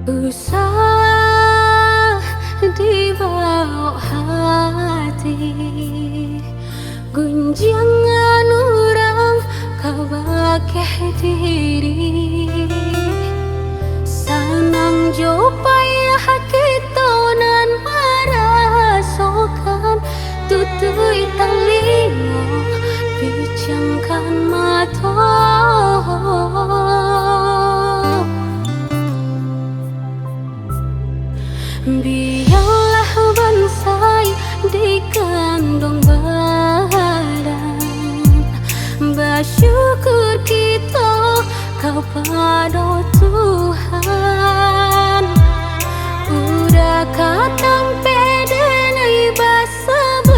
Usah dibawa hati, gunjangan orang kau bakeh diri. Sanang jo payah kita nan merasakan, tutui telinga, bicangkan mata. Biarlah bonsai dikandung badan, bersyukur kita kau pada Tuhan. Udah katang pedenai basabah,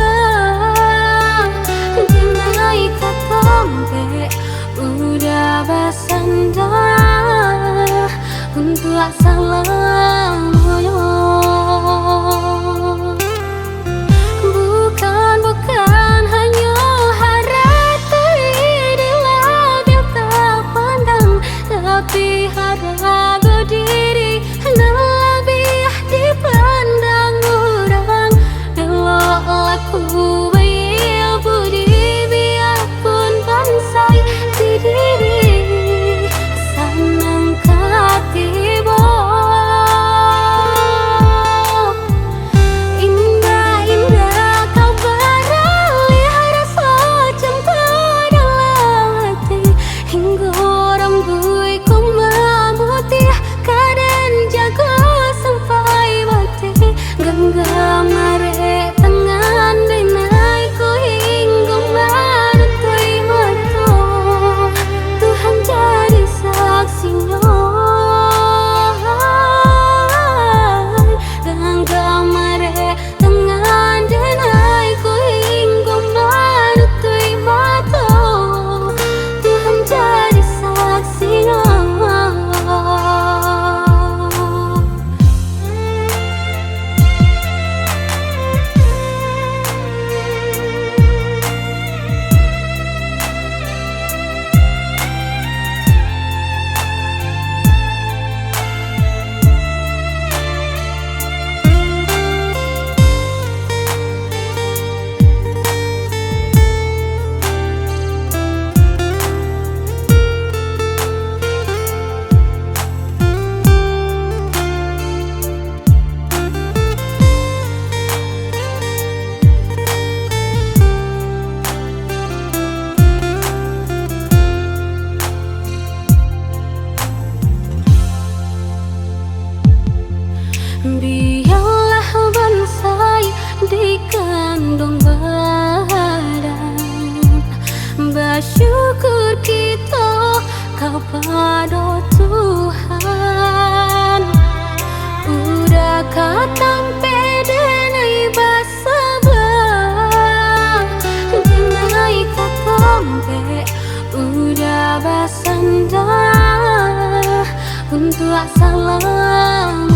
denai katampe udah basandah untuk salam. Bukan hanya harta di labil tak pandang, tapi harga diri lebih dipandang orang. Elok laku baik budi biarpun bansai di diri, sanang katiba. Biarlah bonsai dikandung badan, bersyukur kita kau pada Tuhan. Udah katang pedenai basabah, denai katampe udah basandah untuk salam.